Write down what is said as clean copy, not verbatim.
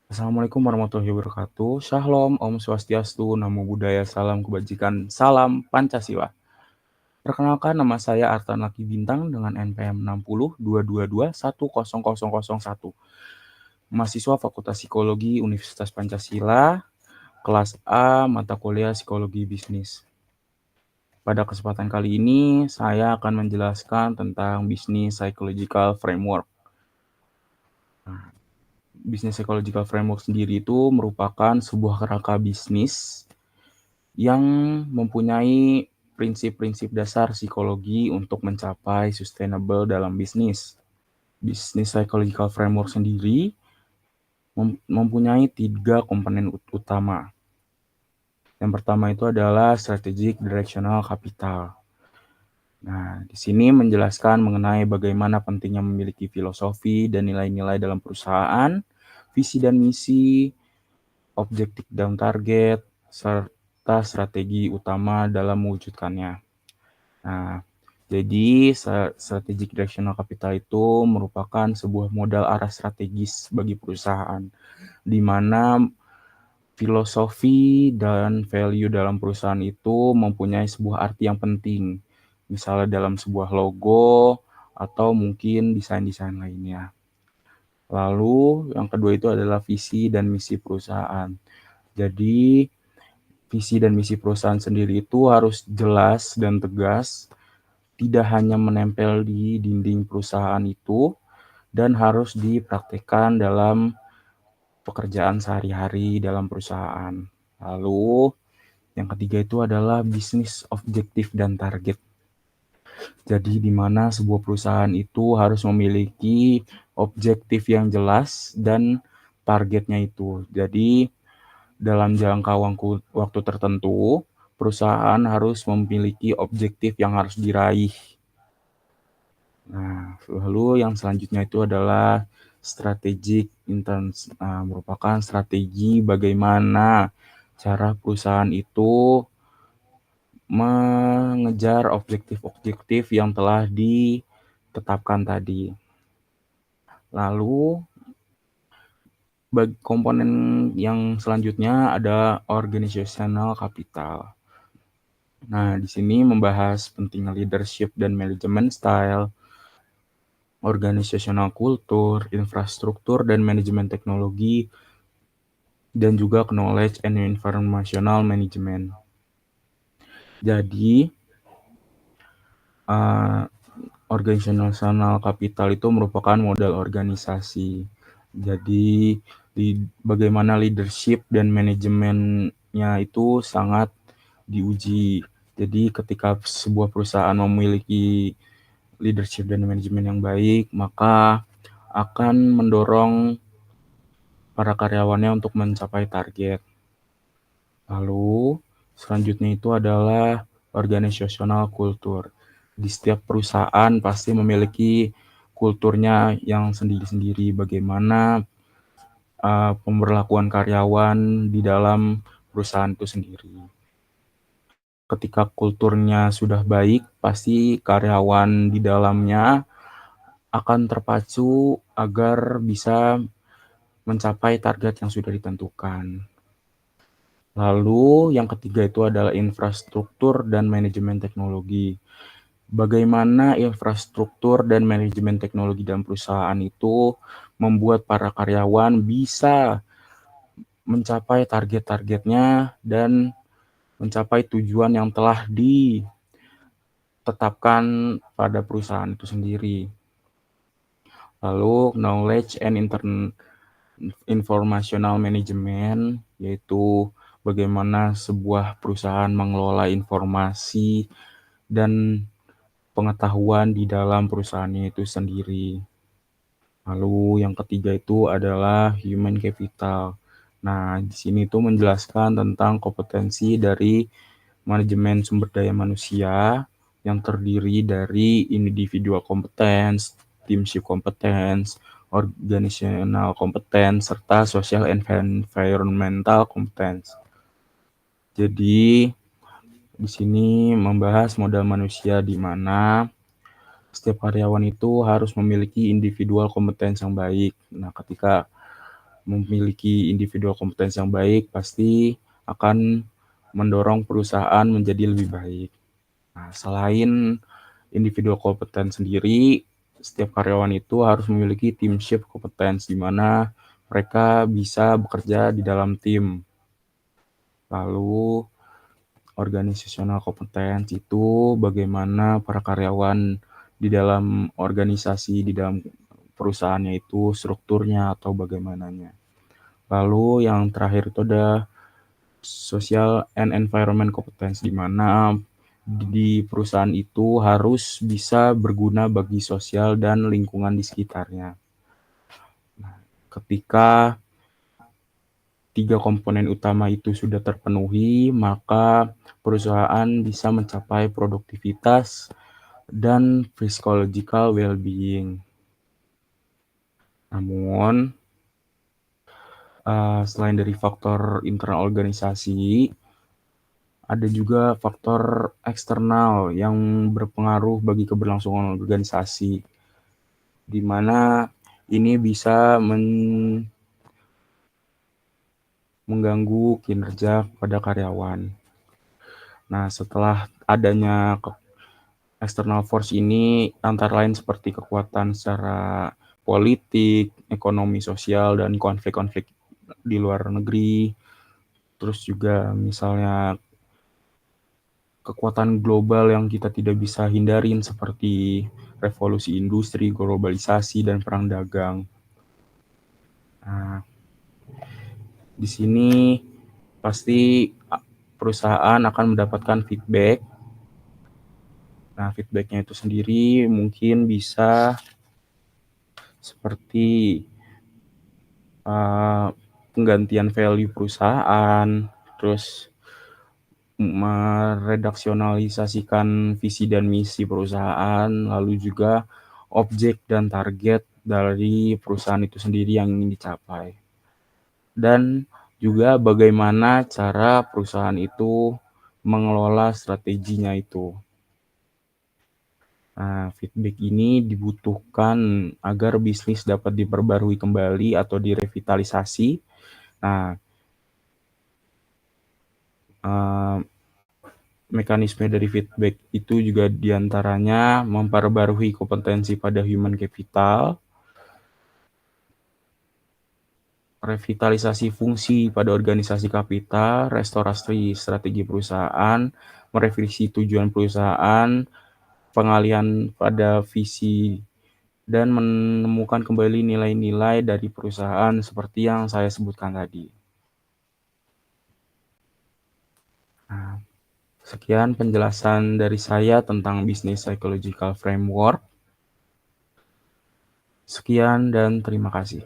Assalamualaikum warahmatullahi wabarakatuh. Shalom, Om Swastiastu, Namo Buddhaya, Salam Kebajikan, Salam Pancasila. Perkenalkan, nama saya Artan Laki Bintang dengan NPM 6022210001. Mahasiswa Fakultas Psikologi Universitas Pancasila, kelas A, mata kuliah Psikologi Bisnis. Pada kesempatan kali ini, saya akan menjelaskan tentang Business Psychological Framework. Business Psychological Framework sendiri itu merupakan sebuah kerangka bisnis yang mempunyai prinsip-prinsip dasar psikologi untuk mencapai sustainable dalam bisnis. Business Psychological Framework sendiri mempunyai 3 komponen utama. Yang pertama itu adalah Strategic Directional Capital. Nah, di sini menjelaskan mengenai bagaimana pentingnya memiliki filosofi dan nilai-nilai dalam perusahaan, visi dan misi, objektif dan target, serta strategi utama dalam mewujudkannya. Nah, jadi strategic directional capital itu merupakan sebuah modal arah strategis bagi perusahaan, di mana filosofi dan value dalam perusahaan itu mempunyai sebuah arti yang penting, misalnya dalam sebuah logo atau mungkin desain-desain lainnya. Lalu yang kedua itu adalah visi dan misi perusahaan. Jadi visi dan misi perusahaan sendiri itu harus jelas dan tegas, tidak hanya menempel di dinding perusahaan itu, dan harus dipraktikkan dalam pekerjaan sehari-hari dalam perusahaan. Lalu yang ketiga itu adalah bisnis objektif dan target. Jadi di mana sebuah perusahaan itu harus memiliki objektif yang jelas dan targetnya itu. Jadi dalam jangka waktu tertentu, perusahaan harus memiliki objektif yang harus diraih. Nah, lalu yang selanjutnya itu adalah strategic interns, merupakan strategi bagaimana cara perusahaan itu mengejar objektif-objektif yang telah ditetapkan tadi. Lalu komponen yang selanjutnya ada organizational capital. Nah, di sini membahas pentingnya leadership dan management style, organizational kultur, infrastruktur dan manajemen teknologi, dan juga knowledge and informational management. Jadi, organizational capital itu merupakan modal organisasi. Jadi, bagaimana leadership dan manajemennya itu sangat diuji. Jadi, ketika sebuah perusahaan memiliki leadership dan manajemen yang baik, maka akan mendorong para karyawannya untuk mencapai target. Lalu, selanjutnya itu adalah organizational culture. Di setiap perusahaan pasti memiliki kulturnya yang sendiri-sendiri, bagaimana pemberlakuan karyawan di dalam perusahaan itu sendiri. Ketika kulturnya sudah baik, pasti karyawan di dalamnya akan terpacu agar bisa mencapai target yang sudah ditentukan. Lalu yang ketiga itu adalah infrastruktur dan manajemen teknologi. Bagaimana infrastruktur dan manajemen teknologi dalam perusahaan itu membuat para karyawan bisa mencapai target-targetnya dan mencapai tujuan yang telah ditetapkan pada perusahaan itu sendiri. Lalu knowledge and informational management, yaitu bagaimana sebuah perusahaan mengelola informasi dan pengetahuan di dalam perusahaannya itu sendiri. Lalu yang ketiga itu adalah human capital. Nah, di sini tuh menjelaskan tentang kompetensi dari manajemen sumber daya manusia yang terdiri dari individual competence, teamship competence, organizational competence, serta social and environmental competence. Jadi di sini membahas modal manusia di mana setiap karyawan itu harus memiliki individual kompetensi yang baik. Nah, ketika memiliki individual kompetensi yang baik pasti akan mendorong perusahaan menjadi lebih baik. Nah, selain individual kompeten sendiri, setiap karyawan itu harus memiliki teamship competence, di mana mereka bisa bekerja di dalam tim. Lalu organizational competence itu bagaimana para karyawan di dalam organisasi, di dalam perusahaannya itu strukturnya atau bagaimananya. Lalu yang terakhir itu ada social and environment competence, di mana di perusahaan itu harus bisa berguna bagi sosial dan lingkungan di sekitarnya. Nah, ketika 3 komponen utama itu sudah terpenuhi, maka perusahaan bisa mencapai produktivitas dan psychological well-being. Namun, selain dari faktor internal organisasi, ada juga faktor eksternal yang berpengaruh bagi keberlangsungan organisasi, di mana ini bisa mengganggu kinerja pada karyawan. Nah, setelah adanya external force ini antara lain seperti kekuatan secara politik, ekonomi, sosial, dan konflik-konflik di luar negeri. Terus juga misalnya kekuatan global yang kita tidak bisa hindarin seperti revolusi industri, globalisasi, dan perang dagang. Nah, di sini pasti perusahaan akan mendapatkan feedback. Nah, feedbacknya itu sendiri mungkin bisa seperti penggantian value perusahaan, terus meredaksionalisasikan visi dan misi perusahaan, lalu juga objek dan target dari perusahaan itu sendiri yang ingin dicapai. Dan juga bagaimana cara perusahaan itu mengelola strateginya itu. Nah, feedback ini dibutuhkan agar bisnis dapat diperbarui kembali atau direvitalisasi. Nah, mekanisme dari feedback itu juga diantaranya memperbarui kompetensi pada human capital, revitalisasi fungsi pada organisasi kapital, restorasi strategi perusahaan, merevisi tujuan perusahaan, pengalihan pada visi, dan menemukan kembali nilai-nilai dari perusahaan seperti yang saya sebutkan tadi. Nah, sekian penjelasan dari saya tentang Business Psychological Framework. Sekian dan terima kasih.